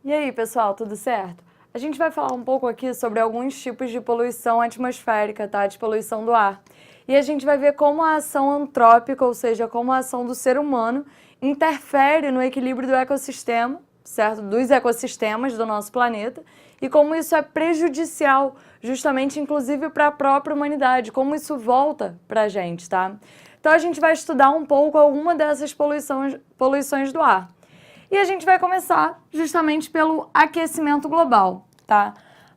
E aí, pessoal, tudo certo? A gente vai falar um pouco aqui sobre alguns tipos de poluição atmosférica, tá? De poluição do ar. E a gente vai ver como a ação antrópica, ou seja, como a ação do ser humano, interfere no equilíbrio do ecossistema, certo? Dos ecossistemas do nosso planeta, e como isso é prejudicial, justamente, inclusive, para a própria humanidade, como isso volta para a gente, tá? Então a gente vai estudar um pouco alguma dessas poluições do ar. E a gente vai começar justamente pelo aquecimento global, tá?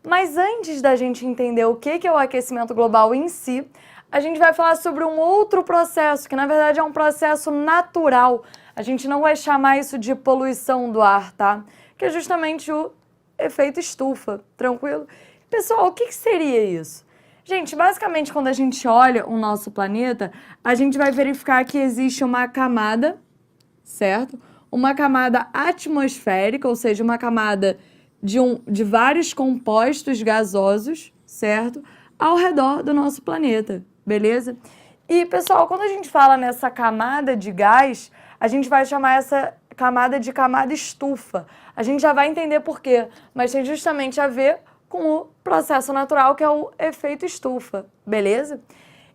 Mas antes da gente entender o que é o aquecimento global em si, a gente vai falar sobre um outro processo, que na verdade é um processo natural. A gente não vai chamar isso de poluição do ar, tá? Que é justamente o efeito estufa, tranquilo? Pessoal, o que seria isso? Gente, basicamente quando a gente olha o nosso planeta, a gente vai verificar que existe uma camada, certo? Uma camada atmosférica, ou seja, uma camada de vários compostos gasosos, certo? Ao redor do nosso planeta, beleza? E, pessoal, quando a gente fala nessa camada de gás, a gente vai chamar essa camada de camada estufa. A gente já vai entender por quê, mas tem justamente a ver com o processo natural, que é o efeito estufa, beleza?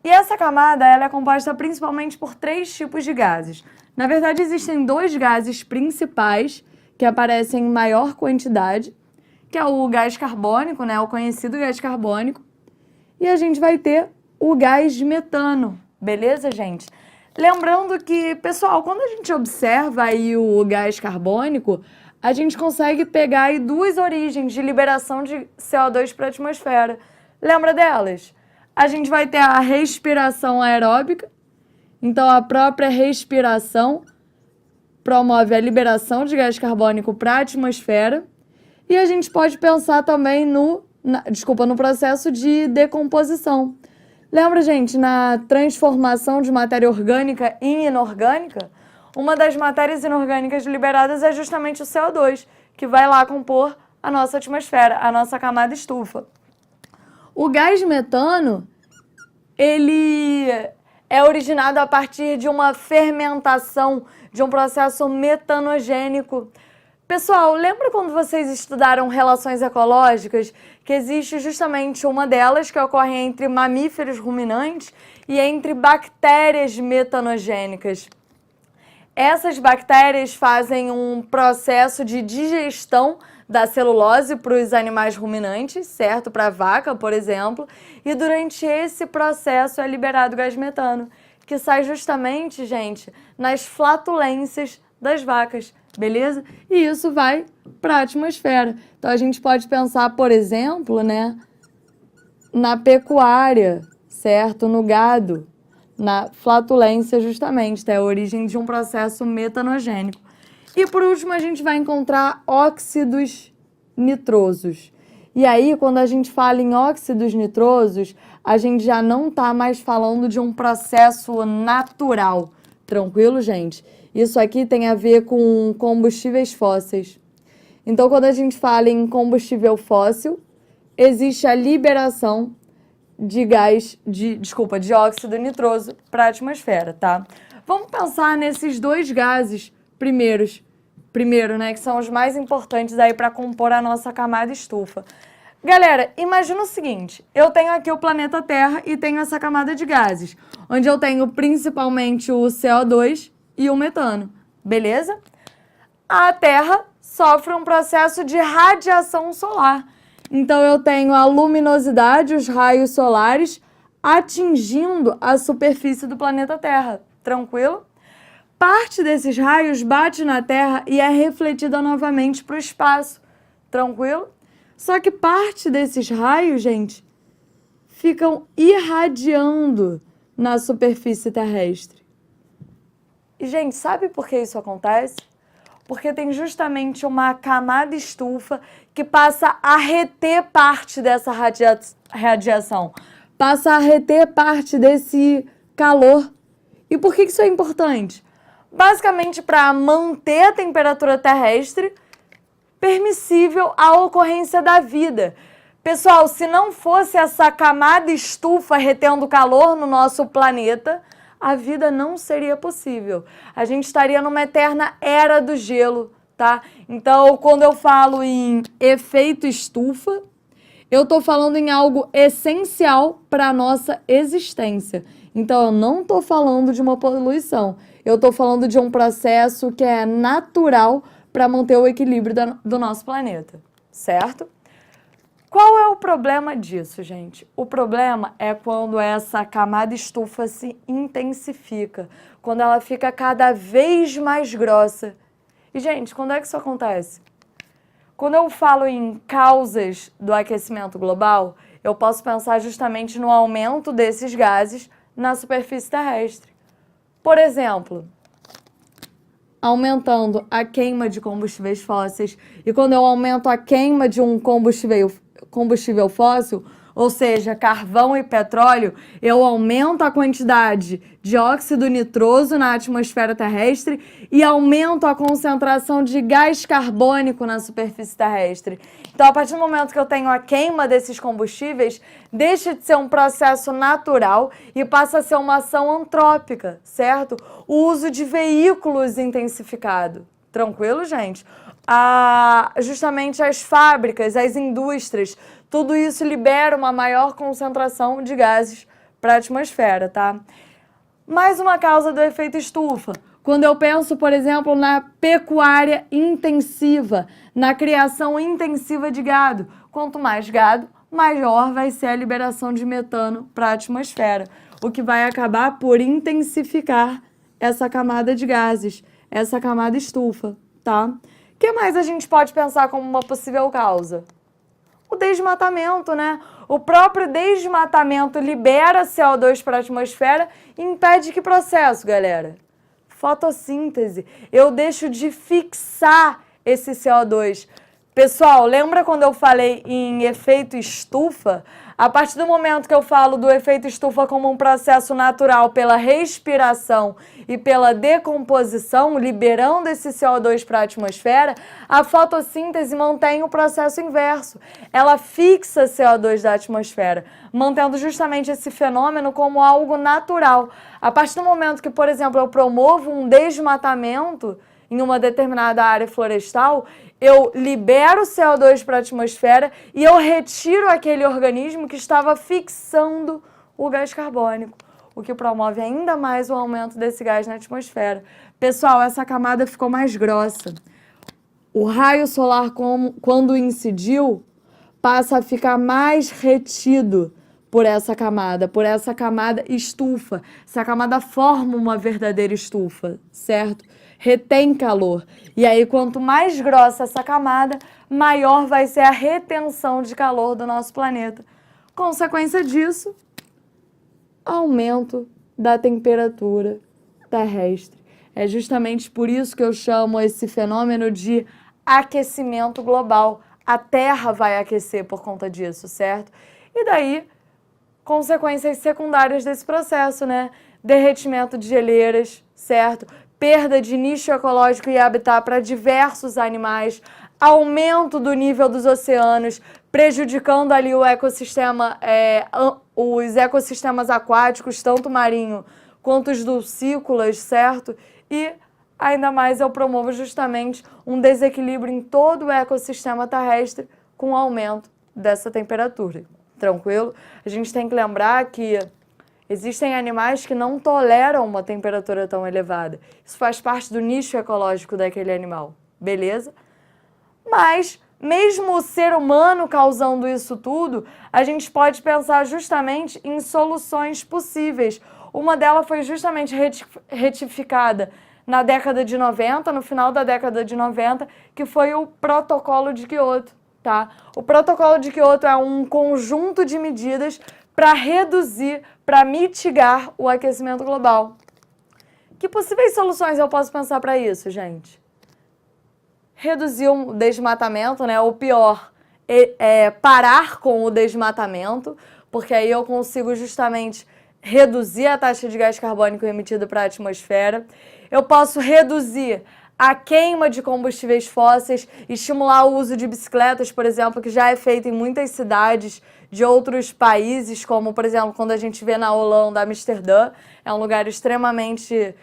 E essa camada ela é composta principalmente por 3 tipos de gases. Na verdade, existem 2 gases principais que aparecem em maior quantidade, que é o gás carbônico, né, o conhecido gás carbônico, e a gente vai ter o gás metano, beleza, gente? Lembrando que, pessoal, quando a gente observa aí o gás carbônico, a gente consegue pegar aí 2 origens de liberação de CO2 para a atmosfera. Lembra delas? A gente vai ter a respiração aeróbica. Então, a própria respiração promove a liberação de gás carbônico para a atmosfera. E a gente pode pensar também no processo de decomposição. Lembra, gente, na transformação de matéria orgânica em inorgânica? Uma das matérias inorgânicas liberadas é justamente o CO2, que vai lá compor a nossa atmosfera, a nossa camada estufa. O gás metano, ele é originado a partir de uma fermentação, de um processo metanogênico. Pessoal, lembra quando vocês estudaram relações ecológicas, que existe justamente uma delas que ocorre entre mamíferos ruminantes e entre bactérias metanogênicas? Essas bactérias fazem um processo de digestão da celulose para os animais ruminantes, certo? Para a vaca, por exemplo. E durante esse processo é liberado gás metano, que sai justamente, gente, nas flatulências das vacas, beleza? E isso vai para a atmosfera. Então a gente pode pensar, por exemplo, né, na pecuária, certo? No gado, na flatulência justamente, é a origem de um processo metanogênico. E por último a gente vai encontrar óxidos nitrosos. E aí, quando a gente fala em óxidos nitrosos, a gente já não está mais falando de um processo natural. Tranquilo, gente? Isso aqui tem a ver com combustíveis fósseis. Então, quando a gente fala em combustível fóssil, existe a liberação de de óxido nitroso para a atmosfera, tá? Vamos pensar nesses 2 gases primeiro, né, que são os mais importantes aí para compor a nossa camada estufa. Galera, imagina o seguinte, eu tenho aqui o planeta Terra e tenho essa camada de gases, onde eu tenho principalmente o CO2 e o metano, beleza? A Terra sofre um processo de radiação solar. Então, eu tenho a luminosidade, os raios solares, atingindo a superfície do planeta Terra. Tranquilo? Parte desses raios bate na Terra e é refletida novamente para o espaço. Tranquilo? Só que parte desses raios, gente, ficam irradiando na superfície terrestre. E, gente, sabe por que isso acontece? Porque tem justamente uma camada estufa que passa a reter parte dessa radiação, passa a reter parte desse calor. E por que isso é importante? Basicamente para manter a temperatura terrestre permissível à ocorrência da vida. Pessoal, se não fosse essa camada estufa retendo calor no nosso planeta, a vida não seria possível. A gente estaria numa eterna era do gelo, tá? Então, quando eu falo em efeito estufa, eu estou falando em algo essencial para a nossa existência. Então, eu não estou falando de uma poluição. Eu estou falando de um processo que é natural para manter o equilíbrio do nosso planeta, certo? Qual é o problema disso, gente? O problema é quando essa camada estufa se intensifica, quando ela fica cada vez mais grossa. E, gente, quando é que isso acontece? Quando eu falo em causas do aquecimento global, eu posso pensar justamente no aumento desses gases na superfície terrestre. Por exemplo, aumentando a queima de combustíveis fósseis. E quando eu aumento a queima de um combustível fóssil, ou seja, carvão e petróleo, eu aumento a quantidade de óxido nitroso na atmosfera terrestre e aumento a concentração de gás carbônico na superfície terrestre. Então, a partir do momento que eu tenho a queima desses combustíveis, deixa de ser um processo natural e passa a ser uma ação antrópica, certo? O uso de veículos intensificado. Tranquilo, gente? Justamente as fábricas, as indústrias, tudo isso libera uma maior concentração de gases para a atmosfera, tá? Mais uma causa do efeito estufa. Quando eu penso, por exemplo, na pecuária intensiva, na criação intensiva de gado. Quanto mais gado, maior vai ser a liberação de metano para a atmosfera, o que vai acabar por intensificar essa camada de gases, essa camada estufa, tá? O que mais a gente pode pensar como uma possível causa? O desmatamento, né? O próprio desmatamento libera CO2 para a atmosfera e impede que processo, galera? Fotossíntese. Eu deixo de fixar esse CO2. Pessoal, lembra quando eu falei em efeito estufa? A partir do momento que eu falo do efeito estufa como um processo natural pela respiração e pela decomposição, liberando esse CO2 para a atmosfera, a fotossíntese mantém o processo inverso. Ela fixa CO2 da atmosfera, mantendo justamente esse fenômeno como algo natural. A partir do momento que, por exemplo, eu promovo um desmatamento em uma determinada área florestal, eu libero o CO2 para a atmosfera e eu retiro aquele organismo que estava fixando o gás carbônico, o que promove ainda mais o aumento desse gás na atmosfera. Pessoal, essa camada ficou mais grossa. O raio solar, quando incidiu, passa a ficar mais retido por essa camada estufa. Essa camada forma uma verdadeira estufa, certo? Retém calor. E aí, quanto mais grossa essa camada, maior vai ser a retenção de calor do nosso planeta. Consequência disso, aumento da temperatura terrestre. É justamente por isso que eu chamo esse fenômeno de aquecimento global. A Terra vai aquecer por conta disso, certo? E daí, consequências secundárias desse processo, né? Derretimento de geleiras, certo? Perda de nicho ecológico e habitat para diversos animais, aumento do nível dos oceanos, prejudicando ali o ecossistema, os ecossistemas aquáticos, tanto marinho quanto os dulcícolas, certo? E ainda mais eu promovo justamente um desequilíbrio em todo o ecossistema terrestre com o aumento dessa temperatura. Tranquilo? A gente tem que lembrar que existem animais que não toleram uma temperatura tão elevada. Isso faz parte do nicho ecológico daquele animal, beleza? Mas, mesmo o ser humano causando isso tudo, a gente pode pensar justamente em soluções possíveis. Uma delas foi justamente retificada na década de 90, no final da década de 90, que foi o Protocolo de Quioto, tá? O Protocolo de Quioto é um conjunto de medidas para reduzir, para mitigar o aquecimento global. Que possíveis soluções eu posso pensar para isso, gente? Reduzir o desmatamento, né? O pior é parar com o desmatamento, porque aí eu consigo justamente reduzir a taxa de gás carbônico emitida para a atmosfera. Eu posso reduzir a queima de combustíveis fósseis, estimular o uso de bicicletas, por exemplo, que já é feito em muitas cidades de outros países, como, por exemplo, quando a gente vê na Holanda, Amsterdã, é um lugar extremamente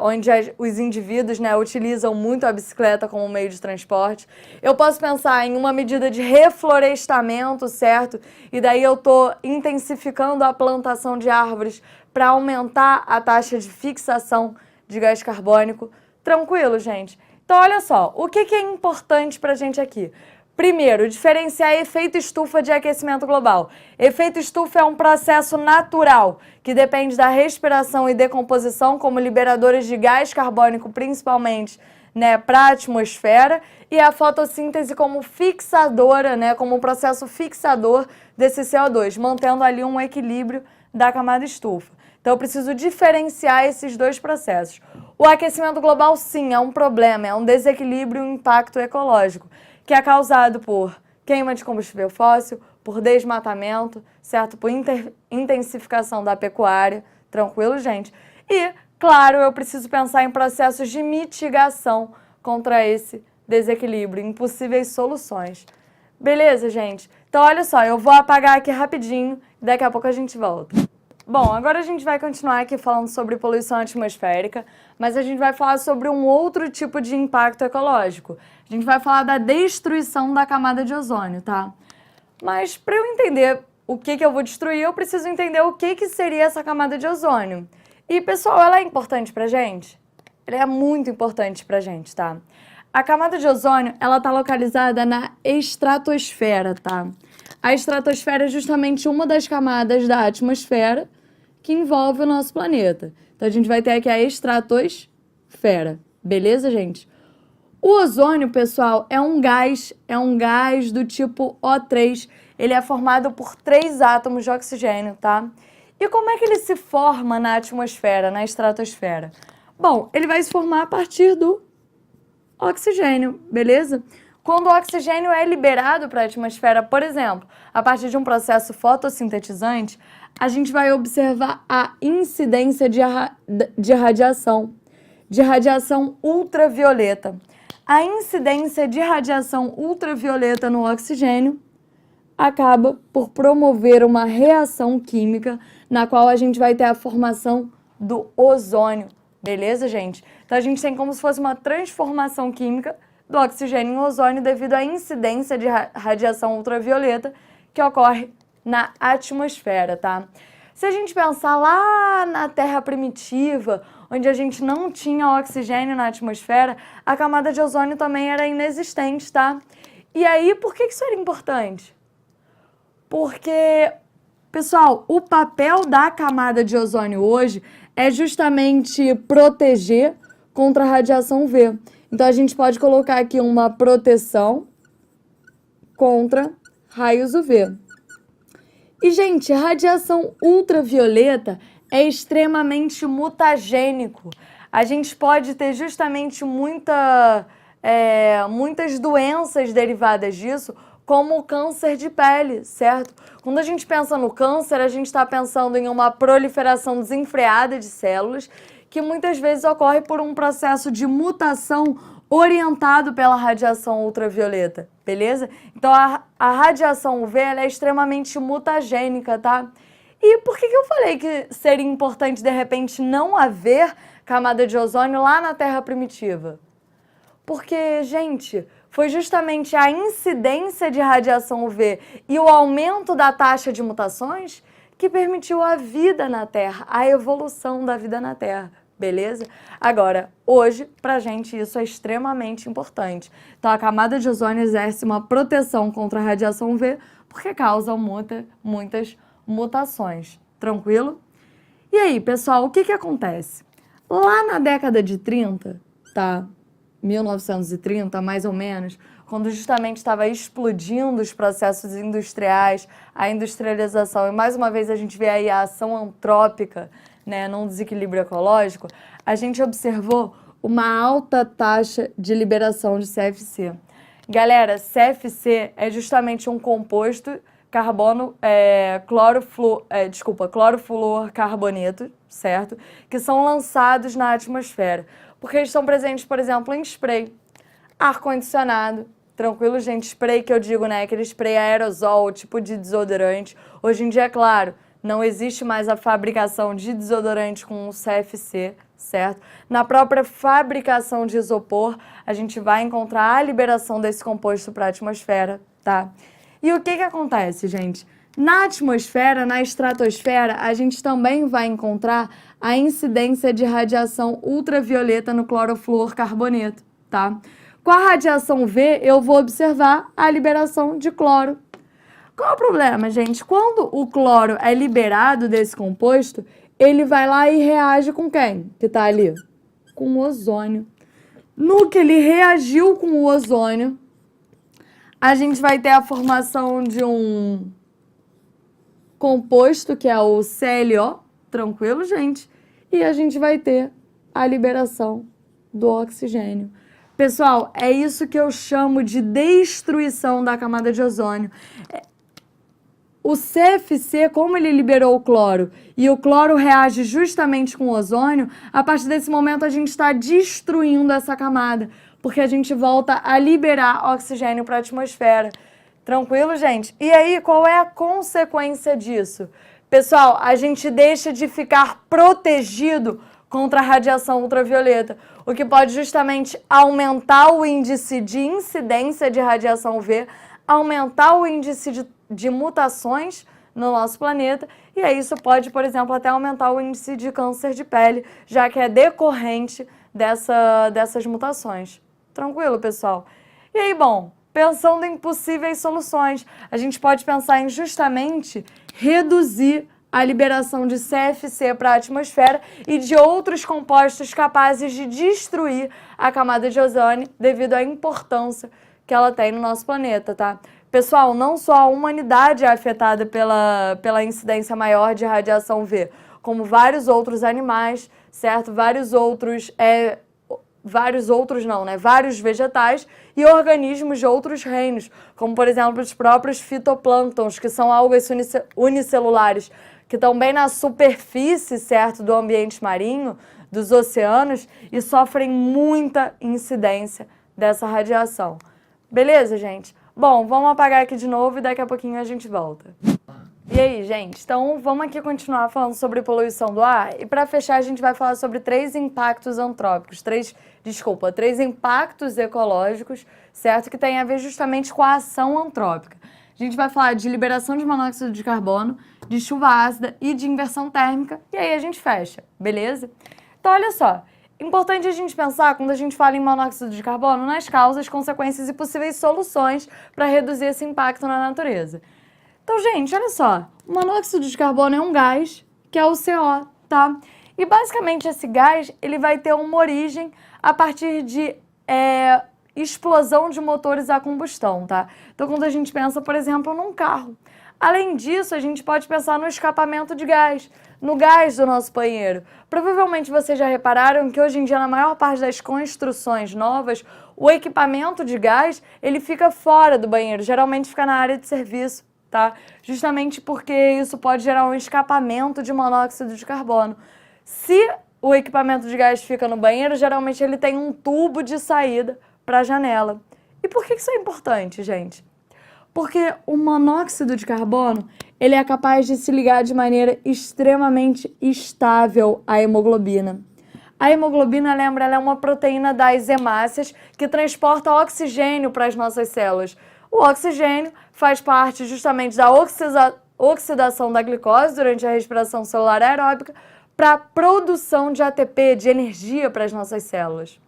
onde os indivíduos, né, utilizam muito a bicicleta como meio de transporte. Eu posso pensar em uma medida de reflorestamento, certo? E daí eu estou intensificando a plantação de árvores para aumentar a taxa de fixação de gás carbônico. Tranquilo, gente? Então, olha só, o que é importante para a gente aqui? Primeiro, diferenciar efeito estufa de aquecimento global. Efeito estufa é um processo natural que depende da respiração e decomposição como liberadores de gás carbônico, principalmente, né, para a atmosfera, e a fotossíntese como fixadora, né, como um processo fixador desse CO2, mantendo ali um equilíbrio da camada estufa. Então, eu preciso diferenciar esses dois processos. O aquecimento global, sim, é um problema, é um desequilíbrio e um impacto ecológico, que é causado por queima de combustível fóssil, por desmatamento, certo? Por intensificação da pecuária, tranquilo, gente? E, claro, eu preciso pensar em processos de mitigação contra esse desequilíbrio, em possíveis soluções. Beleza, gente? Então, olha só, eu vou apagar aqui rapidinho e daqui a pouco a gente volta. Bom, agora a gente vai continuar aqui falando sobre poluição atmosférica, mas a gente vai falar sobre um outro tipo de impacto ecológico. A gente vai falar da destruição da camada de ozônio, tá? Mas para eu entender o que eu vou destruir, eu preciso entender o que seria essa camada de ozônio. E, pessoal, ela é importante pra gente? Ela é muito importante pra gente, tá? A camada de ozônio, ela tá localizada na estratosfera, tá? A estratosfera é justamente uma das camadas da atmosfera que envolve o nosso planeta. Então, a gente vai ter aqui a estratosfera. Beleza, gente? O ozônio, pessoal, é um gás do tipo O3. Ele é formado por 3 átomos de oxigênio, tá? E como é que ele se forma na atmosfera, na estratosfera? Bom, ele vai se formar a partir do oxigênio, beleza? Quando o oxigênio é liberado para a atmosfera, por exemplo, a partir de um processo fotossintetizante, a gente vai observar a incidência de radiação ultravioleta. A incidência de radiação ultravioleta no oxigênio acaba por promover uma reação química na qual a gente vai ter a formação do ozônio, beleza, gente? Então, a gente tem como se fosse uma transformação química do oxigênio em ozônio devido à incidência de radiação ultravioleta que ocorre na atmosfera, tá? Se a gente pensar lá na Terra primitiva, onde a gente não tinha oxigênio na atmosfera, a camada de ozônio também era inexistente, tá? E aí, por que isso era importante? Porque, pessoal, o papel da camada de ozônio hoje é justamente proteger contra a radiação UV. Então, a gente pode colocar aqui uma proteção contra raios UV. E, gente, radiação ultravioleta é extremamente mutagênico. A gente pode ter justamente muitas doenças derivadas disso, como o câncer de pele, certo? Quando a gente pensa no câncer, a gente está pensando em uma proliferação desenfreada de células, que muitas vezes ocorre por um processo de mutação orientado pela radiação ultravioleta, beleza? Então, a radiação UV ela é extremamente mutagênica, tá? E por que eu falei que seria importante, de repente, não haver camada de ozônio lá na Terra primitiva? Porque, gente, foi justamente a incidência de radiação UV e o aumento da taxa de mutações que permitiu a vida na Terra, a evolução da vida na Terra. Beleza? Agora, hoje, pra gente, isso é extremamente importante. Então, a camada de ozônio exerce uma proteção contra a radiação UV porque causa muitas mutações. Tranquilo? E aí, pessoal, o que acontece? Lá na década de 30, tá? 1930, mais ou menos, quando justamente estava explodindo os processos industriais, a industrialização, e mais uma vez a gente vê aí a ação antrópica, né, num desequilíbrio ecológico, a gente observou uma alta taxa de liberação de CFC. Galera, CFC é justamente um composto clorofluorcarboneto, certo? Que são lançados na atmosfera, porque eles estão presentes, por exemplo, em spray, ar-condicionado. Tranquilo, gente? Spray que eu digo, né? Aquele spray aerosol, tipo de desodorante. Hoje em dia, é claro, não existe mais a fabricação de desodorante com CFC, certo? Na própria fabricação de isopor, a gente vai encontrar a liberação desse composto para a atmosfera, tá? E o que acontece, gente? Na atmosfera, na estratosfera, a gente também vai encontrar a incidência de radiação ultravioleta no clorofluorcarboneto, tá? Com a radiação V, eu vou observar a liberação de cloro. Qual é o problema, gente? Quando o cloro é liberado desse composto, ele vai lá e reage com quem que tá ali? Com o ozônio. No que ele reagiu com o ozônio, a gente vai ter a formação de um composto, que é o ClO, tranquilo, gente? E a gente vai ter a liberação do oxigênio. Pessoal, é isso que eu chamo de destruição da camada de ozônio. O CFC, como ele liberou o cloro e o cloro reage justamente com o ozônio, a partir desse momento a gente está destruindo essa camada, porque a gente volta a liberar oxigênio para a atmosfera. Tranquilo, gente? E aí, qual é a consequência disso? Pessoal, a gente deixa de ficar protegido contra a radiação ultravioleta, o que pode justamente aumentar o índice de incidência de radiação V, aumentar o índice de mutações no nosso planeta, e aí isso pode, por exemplo, até aumentar o índice de câncer de pele, já que é decorrente dessas mutações. Tranquilo, pessoal? E aí, bom, pensando em possíveis soluções, a gente pode pensar em justamente reduzir a liberação de CFC para a atmosfera e de outros compostos capazes de destruir a camada de ozônio devido à importância que ela tem no nosso planeta, tá? Pessoal, não só a humanidade é afetada pela incidência maior de radiação V, como vários outros animais, certo? Vários vegetais e organismos de outros reinos, como, por exemplo, os próprios fitoplânctons, que são algas unicelulares, que estão bem na superfície, certo, do ambiente marinho, dos oceanos, e sofrem muita incidência dessa radiação. Beleza, gente? Bom, vamos apagar aqui de novo e daqui a pouquinho a gente volta. E aí, gente? Então, vamos aqui continuar falando sobre poluição do ar. E para fechar, a gente vai falar sobre três impactos antrópicos, três impactos ecológicos, certo? Que tem a ver justamente com a ação antrópica. A gente vai falar de liberação de monóxido de carbono, de chuva ácida e de inversão térmica. E aí a gente fecha, beleza? Então, olha só. Importante a gente pensar, quando a gente fala em monóxido de carbono, nas causas, consequências e possíveis soluções para reduzir esse impacto na natureza. Então, gente, olha só, o monóxido de carbono é um gás, que é o CO, tá? E basicamente esse gás, ele vai ter uma origem a partir de explosão de motores a combustão, tá? Então, quando a gente pensa, por exemplo, num carro. Além disso, a gente pode pensar no escapamento de gás, no gás do nosso banheiro. Provavelmente vocês já repararam que hoje em dia, na maior parte das construções novas, o equipamento de gás, ele fica fora do banheiro, geralmente fica na área de serviço, tá? Justamente porque isso pode gerar um escapamento de monóxido de carbono. Se o equipamento de gás fica no banheiro, geralmente ele tem um tubo de saída para a janela. E por que isso é importante, gente? Porque o monóxido de carbono, ele é capaz de se ligar de maneira extremamente estável à hemoglobina. A hemoglobina, lembra, ela é uma proteína das hemácias que transporta oxigênio para as nossas células. O oxigênio faz parte justamente da oxidação da glicose durante a respiração celular aeróbica para a produção de ATP, de energia para as nossas células.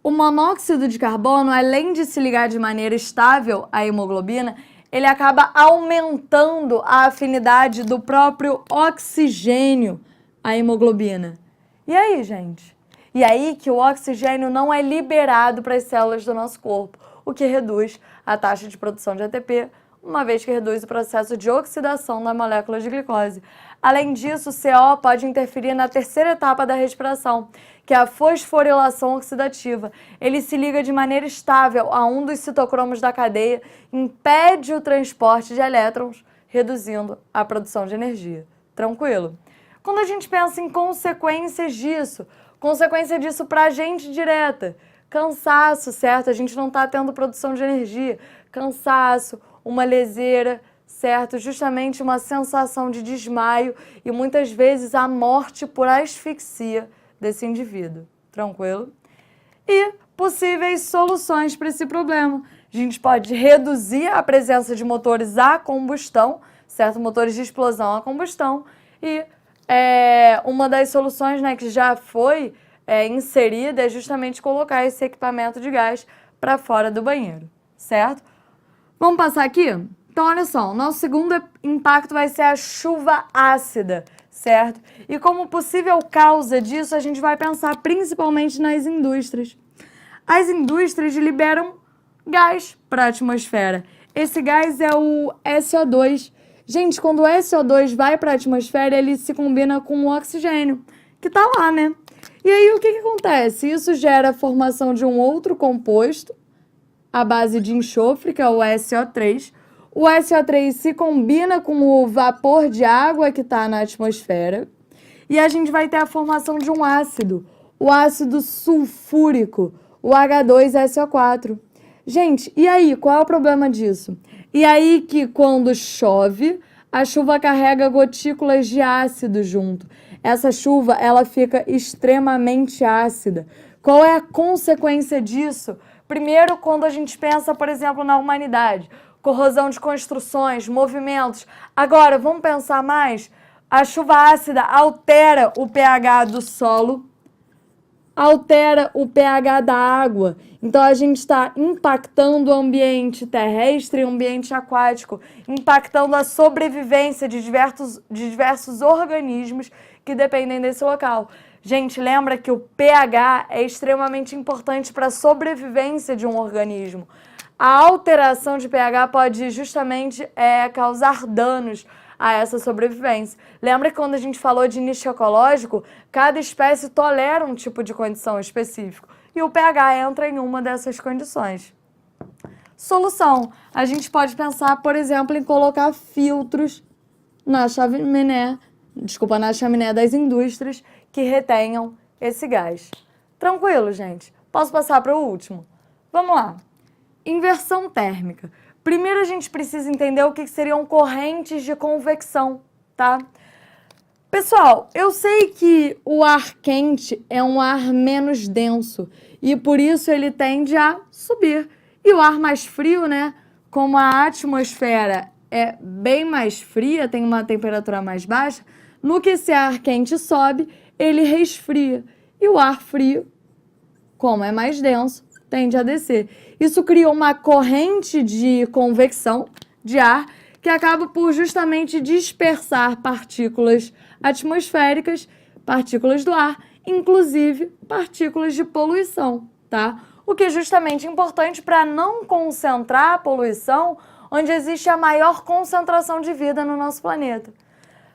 O monóxido de carbono, além de se ligar de maneira estável à hemoglobina, ele acaba aumentando a afinidade do próprio oxigênio à hemoglobina. E aí, gente? E aí que o oxigênio não é liberado para as células do nosso corpo, o que reduz a taxa de produção de ATP, uma vez que reduz o processo de oxidação da molécula de glicose. Além disso, o CO pode interferir na terceira etapa da respiração, que é a fosforilação oxidativa. Ele se liga de maneira estável a um dos citocromos da cadeia, impede o transporte de elétrons, reduzindo a produção de energia. Tranquilo? Quando a gente pensa em consequências disso para a gente direta, cansaço, certo? A gente não está tendo produção de energia, cansaço, uma leseira, certo? Justamente uma sensação de desmaio e muitas vezes a morte por asfixia desse indivíduo. Tranquilo? E possíveis soluções para esse problema. A gente pode reduzir a presença de motores a combustão, certo? Motores de explosão a combustão. E uma das soluções, né, que já foi inserida é justamente colocar esse equipamento de gás para fora do banheiro, certo? Vamos passar aqui? Então, olha só, o nosso segundo impacto vai ser a chuva ácida, certo? E como possível causa disso, a gente vai pensar principalmente nas indústrias. As indústrias liberam gás para a atmosfera. Esse gás é o SO2. Gente, quando o SO2 vai para a atmosfera, ele se combina com o oxigênio, que está lá, né? E aí, o que acontece? Isso gera a formação de um outro composto, à base de enxofre, que é o SO3. O SO3 se combina com o vapor de água que está na atmosfera e a gente vai ter a formação de um ácido, o ácido sulfúrico, o H2SO4. Gente, e aí, qual é o problema disso? E aí que quando chove, a chuva carrega gotículas de ácido junto. Essa chuva, ela fica extremamente ácida. Qual é a consequência disso? Primeiro, quando a gente pensa, por exemplo, na humanidade, corrosão de construções, movimentos. Agora, vamos pensar mais? A chuva ácida altera o pH do solo, altera o pH da água. Então, a gente está impactando o ambiente terrestre e o ambiente aquático, impactando a sobrevivência de diversos organismos que dependem desse local. Gente, lembra que o pH é extremamente importante para a sobrevivência de um organismo. A alteração de pH pode justamente causar danos a essa sobrevivência. Lembra que quando a gente falou de nicho ecológico, cada espécie tolera um tipo de condição específico e o pH entra em uma dessas condições. Solução. A gente pode pensar, por exemplo, em colocar filtros na chaminé das indústrias que retenham esse gás. Tranquilo, gente? Posso passar para o último? Vamos lá. Inversão térmica. Primeiro a gente precisa entender o que seriam correntes de convecção, tá? Pessoal, eu sei que o ar quente é um ar menos denso e por isso ele tende a subir. E o ar mais frio, né? Como a atmosfera é bem mais fria, tem uma temperatura mais baixa, no que esse ar quente sobe, ele resfria. E o ar frio, como é mais denso, tende a descer. Isso cria uma corrente de convecção de ar que acaba por justamente dispersar partículas atmosféricas, partículas do ar, inclusive partículas de poluição, tá? O que é justamente importante para não concentrar a poluição onde existe a maior concentração de vida no nosso planeta.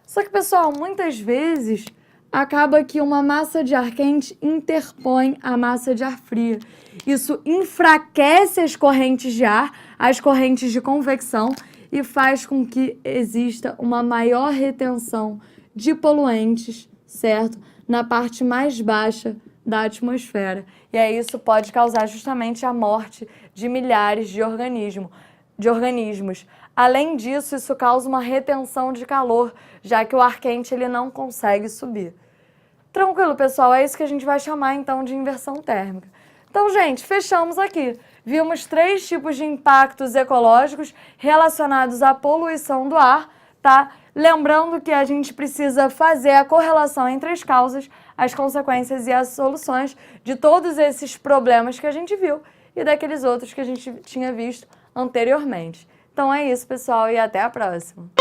Só que, pessoal, muitas vezes acaba que uma massa de ar quente interpõe a massa de ar fria. Isso enfraquece as correntes de ar, as correntes de convecção e faz com que exista uma maior retenção de poluentes, certo? Na parte mais baixa da atmosfera. E aí isso pode causar justamente a morte de milhares de organismos. Além disso, isso causa uma retenção de calor, já que o ar quente ele não consegue subir. Tranquilo, pessoal? É isso que a gente vai chamar, então, de inversão térmica. Então, gente, fechamos aqui. Vimos 3 tipos de impactos ecológicos relacionados à poluição do ar, tá? Lembrando que a gente precisa fazer a correlação entre as causas, as consequências e as soluções de todos esses problemas que a gente viu e daqueles outros que a gente tinha visto anteriormente. Então é isso, pessoal, e até a próxima!